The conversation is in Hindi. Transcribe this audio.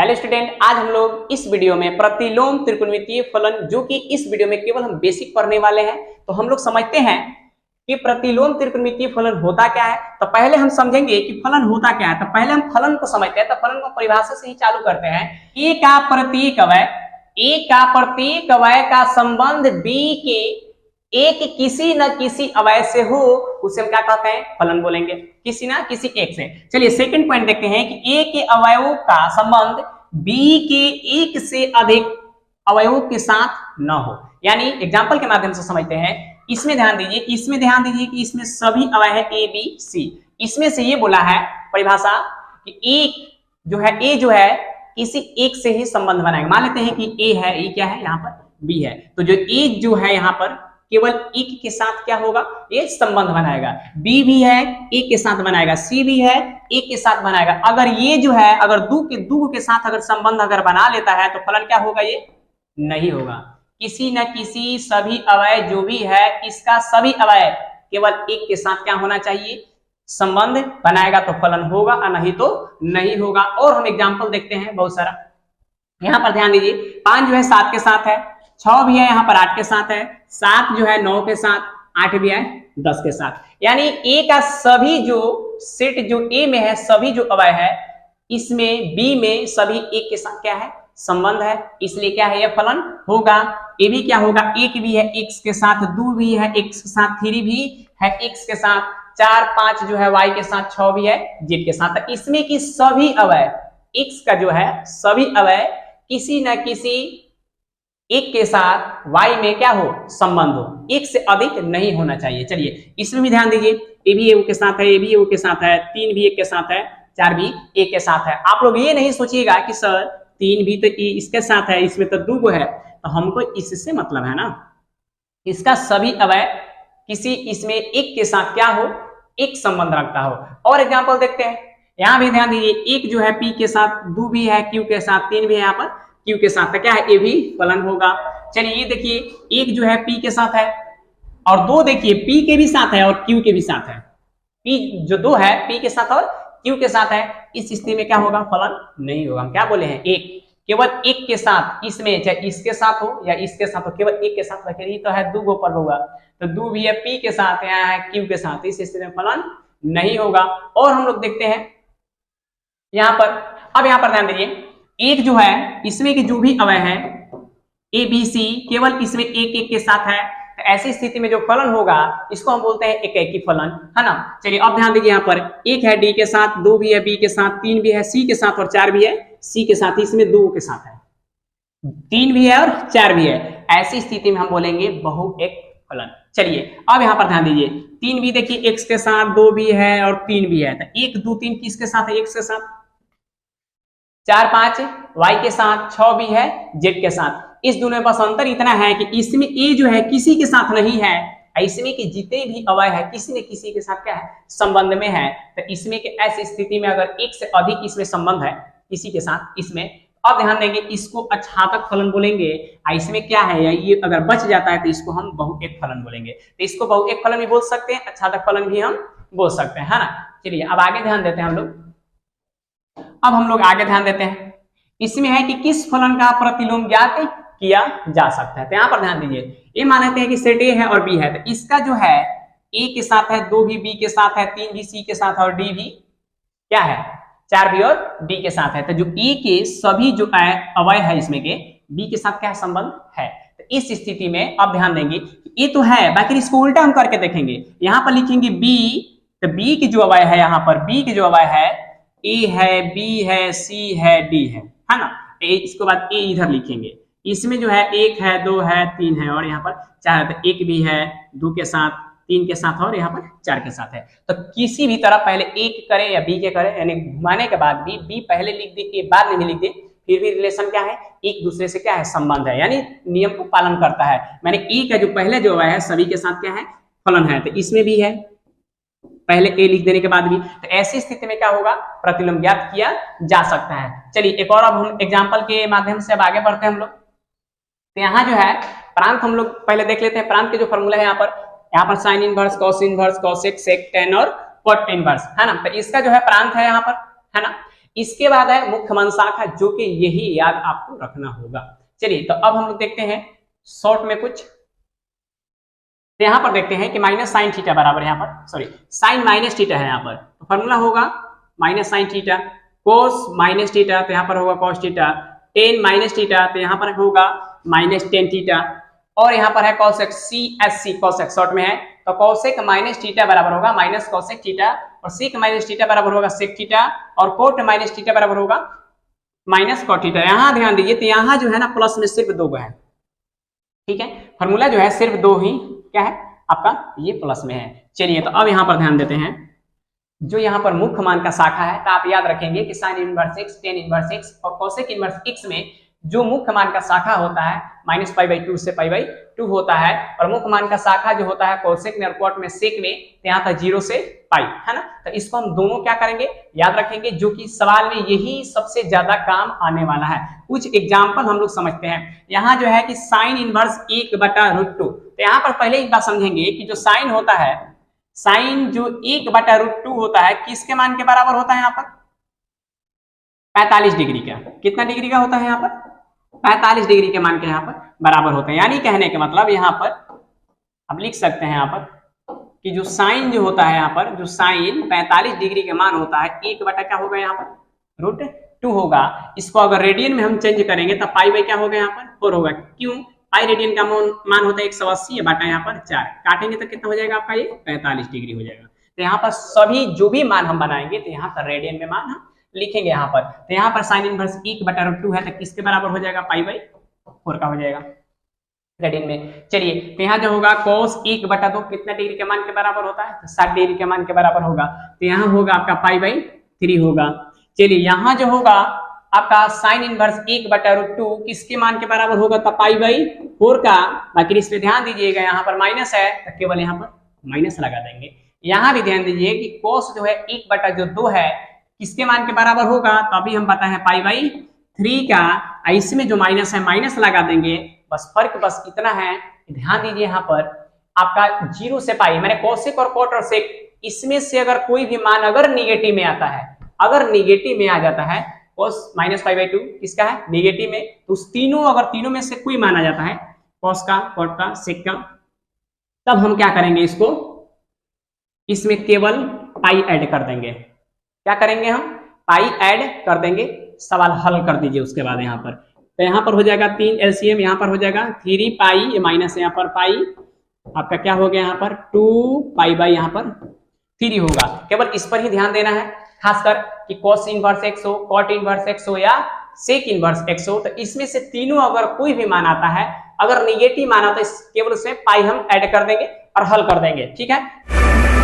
हेलो स्टूडेंट, आज हम लोग इस वीडियो में प्रतिलोम त्रिकोणमितीय फलन, जो कि इस वीडियो में केवल हम बेसिक पढ़ने वाले हैं, तो हम लोग समझते हैं कि प्रतिलोम त्रिकोणमितीय फलन होता क्या है। तो पहले हम समझेंगे कि फलन होता क्या है। तो पहले हम फलन को समझते हैं। तो फलन को परिभाषा से ही चालू करते हैं। ए का प्रत्येक अवयव का संबंध बी के एक किसी न किसी अवयव से हो, उसे हम क्या कहते हैं? फलन बोलेंगे, किसी ना किसी एक से। चलिए सेकंड पॉइंट देखते हैं कि ए के अवयवों का संबंध बी के एक से अधिक अवयवों के साथ न हो। यानी एग्जांपल के माध्यम से समझते हैं। इसमें ध्यान दीजिए कि इसमें सभी अवयव है ए बी सी। इसमें से ये बोला है परिभाषा कि ए जो है किसी एक से ही संबंध बनाएगा। मान लेते हैं कि ए है, ए क्या है यहाँ पर? बी है। तो जो ए जो है यहाँ पर केवल एक के साथ क्या होगा? ये संबंध बनाएगा। बी भी है, एक के साथ बनाएगा। सी भी है, एक के साथ बनाएगा। अगर ये जो है अगर दो के साथ अगर संबंध अगर बना लेता है तो फलन क्या होगा? ये नहीं होगा। किसी न किसी सभी अवयव जो भी है, इसका सभी अवयव केवल एक के साथ क्या होना चाहिए? संबंध बनाएगा तो फलन होगा, और नहीं तो नहीं होगा। और हम एग्जाम्पल देखते हैं बहुत सारा। यहाँ पर ध्यान दीजिए, 5 जो है 7 के साथ है, 6 भी है यहाँ पर 8 के साथ है, 7 जो है 9 के साथ, 8 भी है 10 के साथ। यानी ए का सभी जो सेट जो ए में है, सभी जो अवयव है, इसमें बी में सभी एक के साथ क्या है? संबंध है। इसलिए क्या है? यह फलन होगा। ए भी क्या होगा? एक भी है एक्स के साथ, 2 भी है एक्स के साथ, 3 भी है एक्स के साथ, 4 5 जो है वाई के साथ, 6 भी है जेड के साथ। इसमें की सभी अवयव एक्स का जो है सभी अवयव किसी न किसी एक के साथ y में क्या हो? संबंध हो। एक से अधिक नहीं होना चाहिए। चलिए इसमें भी ध्यान दीजिए, ए भी ए के साथ है, ए भी ए के साथ है, 3 भी एक के साथ है, 4 भी एक के साथ है। आप लोग ये नहीं सोचिएगा कि सर 3 भी तो इसके साथ है, इसमें तो 2 है, तो हमको इससे मतलब है ना, इसका सभी अवयव किसी इसमें एक के साथ क्या हो? एक संबंध रखता हो। और एग्जाम्पल देखते हैं। यहाँ भी ध्यान दीजिए, एक जो है पी के साथ, 2 भी है क्यू के साथ, 3 भी है यहाँ पर क्यू के साथ, क्या है? ये भी फलन होगा। चलिए ये देखिए, एक जो है पी के साथ है और 2 देखिए पी के भी साथ है और क्यू के भी साथ है। पी जो 2 है पी के साथ और क्यू के साथ है। इस स्थिति में क्या होगा? फलन नहीं होगा। हम क्या बोले हैं? एक, केवल एक के साथ, इसमें चाहे इसके साथ हो या इसके साथ हो, केवल एक के साथ रखे। ही तो है 2 पर होगा, तो 2 भी है पी के साथ, यहाँ है क्यू के साथ। इस स्थिति में फलन नहीं होगा। और हम लोग देखते हैं यहाँ पर। अब यहाँ पर ध्यान दीजिए, एक जो है इसमें के जो भी अवयव है ए बी सी, केवल इसमें एक के साथ है। तो ऐसी स्थिति में जो फलन होगा इसको हम बोलते हैं एकेकी फलन, है ना। चलिए अब ध्यान दीजिए, यहाँ पर एक है डी के साथ, 2 भी है बी के साथ, 3 भी है सी के साथ और 4 भी है सी के साथ। इसमें 2 के साथ है, 3 भी है और 4 भी है। ऐसी स्थिति में हम बोलेंगे बहुएक फलन। चलिए अब यहाँ पर ध्यान दीजिए, 3 भी देखिए एक्स के साथ, 2 भी है और 3 भी है। तो 1 2 3 किसके साथ है? एक्स के साथ। 4 5 y के साथ, 6 भी है z के साथ। इस दोनों में बस अंतर इतना है कि इसमें a जो है किसी के साथ नहीं है, इसमें के जितने भी अवयव है किसी न किसी के साथ क्या है? संबंध में है। तो इसमें के ऐसी स्थिति में अगर एक से अधिक इसमें संबंध है किसी के साथ इसमें, अब ध्यान देंगे इसको अछातक फलन बोलेंगे। इसमें क्या है? या ये अगर बच जाता है तो इसको हम बहुएक फलन बोलेंगे। तो इसको बहुएक फलन भी बोल सकते हैं, अछातक फलन भी हम बोल सकते हैं, है ना। चलिए अब आगे ध्यान देते हैं हम लोग। अब हम लोग आगे ध्यान देते हैं, इसमें है कि किस फलन का प्रतिलोम ज्ञात किया जा सकता है। तो यहाँ पर ध्यान दीजिए, ये मान लेते हैं कि सेट ए है और बी है। तो इसका जो है ए के साथ है, 2 भी बी के साथ है, 3 भी सी के साथ और डी भी क्या है? 4 भी और डी के साथ है। तो जो ए के सभी जो अवयव है इसमें के बी के साथ क्या संबंध है? तो इस स्थिति में अब ध्यान देंगे, ये तो है, बाकी इसको उल्टा हम करके देखेंगे। यहाँ पर लिखेंगे बी, तो बी के जो अवयव है, यहाँ पर बी के जो अवयव है ए है, बी है, सी है, डी है ना। इसके बाद ए इधर लिखेंगे। इसमें जो है 1 है, 2 है, 3 है और यहाँ पर 4 है। तो 1 भी है 2 के साथ, 3 के साथ और यहाँ पर 4 के साथ है। तो किसी भी तरह पहले एक करें या बी के करें, यानी घुमाने के बाद भी बी पहले लिख दे, ए बाद में भी लिख दे, फिर भी रिलेशन क्या है? एक दूसरे से क्या है? संबंध है, यानी नियम को पालन करता है। मैंने ए का जो पहले जो है सभी के साथ क्या है? फलन है। तो इसमें भी है, पहले ए लिख देने के बाद भी। तो ऐसी स्थिति में क्या होगा? प्रतिलोम ज्ञात किया जा सकता है। चलिए एक और अब हम एग्जांपल के माध्यम से अब आगे बढ़ते हैं हम लोग। तो यहाँ जो है प्रांत हम लोग पहले देख लेते हैं। प्रांत के जो फॉर्मूला है यहाँ पर sine inverse, cos inverse, cosec, sec, tan और कॉट इनवर्स, है ना। तो इसका जो है प्रांत है यहाँ पर, है ना। इसके बाद है मुख्य मान शाखा, जो कि यही याद आपको रखना होगा। चलिए तो अब हम लोग देखते हैं शॉर्ट में कुछ। तो यहां पर देखते हैं कि माइनस साइन थीटा बराबर, यहाँ पर सॉरी साइन माइनस थीटा है यहाँ पर, तो फॉर्मूला होगा माइनस साइन थीटा, कोस माइनस थीटा तो यहाँ पर होगा cos theta, ten minus theta तो यहाँ पर होगा माइनस टेन थीटा, और यहाँ पर है कॉसेक CSC, कॉसेक शॉर्ट में है, तो कॉसेक माइनस थीटा बराबर होगा माइनस कॉसेक थीटा, और सेक माइनस थीटा बराबर होगा सेक थीटा, और कोट माइनस थीटा बराबर होगा माइनस कॉट थीटा। यहाँ ध्यान दीजिए, तो यहाँ जो है ना प्लस में सिर्फ 2 है, ठीक है, फॉर्मूला जो है सिर्फ 2 ही क्या है आपका, ये प्लस में है। चलिए तो अब यहाँ पर ध्यान देते हैं, जो यहाँ पर मुख्य मान का शाखा है, तो आप याद रखेंगे कि sine inverse x, tan inverse x और कोसेक इनवर्स x में जो मुख्य मान का शाखा होता है माइनस π/2 से π/2 होता है, और मुख्य मान का शाखा जो होता है कोसेक में और कोट में सेक में, तो यहाँ पर 0 से पाई है ना, तो इसको हम दोनों क्या करेंगे याद रखेंगे, जो कि सवाल में यही सबसे ज्यादा काम आने वाला है। कुछ एग्जाम्पल हम लोग समझते हैं। यहाँ जो है कि साइन इनवर्स 1/√2, तो यहाँ पर पहले एक बात समझेंगे कि जो साइन होता है, साइन जो 1/√2 होता है किसके मान के बराबर होता है, यहाँ पर 45 डिग्री का। कितना डिग्री का होता है यहाँ पर, 45 डिग्री के मान के यहाँ पर बराबर होते हैं। यानी कहने के मतलब यहाँ पर आप लिख सकते हैं यहाँ पर कि जो साइन जो होता है यहाँ पर, जो साइन 45 डिग्री के मान होता है 1 बटा क्या होगा यहाँ पर √2 होगा। इसको अगर रेडियन में हम चेंज करेंगे तो पाई क्या होगा यहाँ पर 4 होगा। क्यों, पाई रेडियन का मान होता है 180 बटा यहाँ पर 4, काटेंगे तो कितना हो जाएगा आपका, ये 45 डिग्री हो जाएगा। तो यहाँ पर सभी जो भी मान हम बनाएंगे तो यहाँ पर रेडियन में मान हम लिखेंगे यहाँ पर। तो यहाँ पर साइन इनवर्स 1/√2 है, तो किसके बराबर हो जाएगा, π/4 का हो जाएगा रेडियन में। चलिए तो यहाँ जो होगा cos 1/2 कितना डिग्री के मान के बराबर होता है, तो 60 डिग्री के मान के बराबर होगा, तो यहाँ होगा आपका π/3 होगा। चलिए यहाँ जो होगा आपका साइन इनवर्स 1/√2 किसके मान के बराबर होगा, तो π/4 का। बाकी इस पे ध्यान दीजिएगा, यहाँ पर माइनस है तो केवल यहाँ पर माइनस लगा देंगे। यहाँ भी ध्यान दीजिए कि cos जो है 1/2 है किसके मान के बराबर होगा, तो अभी हम बताए हैं π/3 का, इसमें जो माइनस है माइनस लगा देंगे। बस फर्क बस इतना है, ध्यान दीजिए यहाँ पर आपका 0 से पाई, मैंने कोसेक और कोट और सेक, इसमें से अगर कोई भी मान अगर निगेटिव में आता है, अगर निगेटिव में आ जाता है, cos -π/2 किसका है निगेटिव में, तो उस तीनों अगर तीनों में से कोई मान आ जाता है, cos का, कोट का, सेक का, तब हम क्या करेंगे, इसको इसमें केवल पाई ऐड कर देंगे। क्या करेंगे, हम पाई ऐड कर देंगे। सवाल हल कर दीजिए उसके बाद यहाँ पर, तो यहाँ पर हो जाएगा 3 LCM, यहाँ पर हो जाएगा 3 पाई, ये माइनस यहाँ पर पाई, आपका क्या हो गया यहाँ पर 2 पाई यहाँ पर 3 होगा। केवल इस पर ही ध्यान देना है, खासकर कि cos इनवर्स x हो, cot इनवर्स x हो या sec इनवर्स x हो, तो इसमें से तीनों अगर कोई भी मान आता है, अगर निगेटिव मान आता है, केवल उसमें पाई हम ऐड कर देंगे और हल कर देंगे। ठीक है।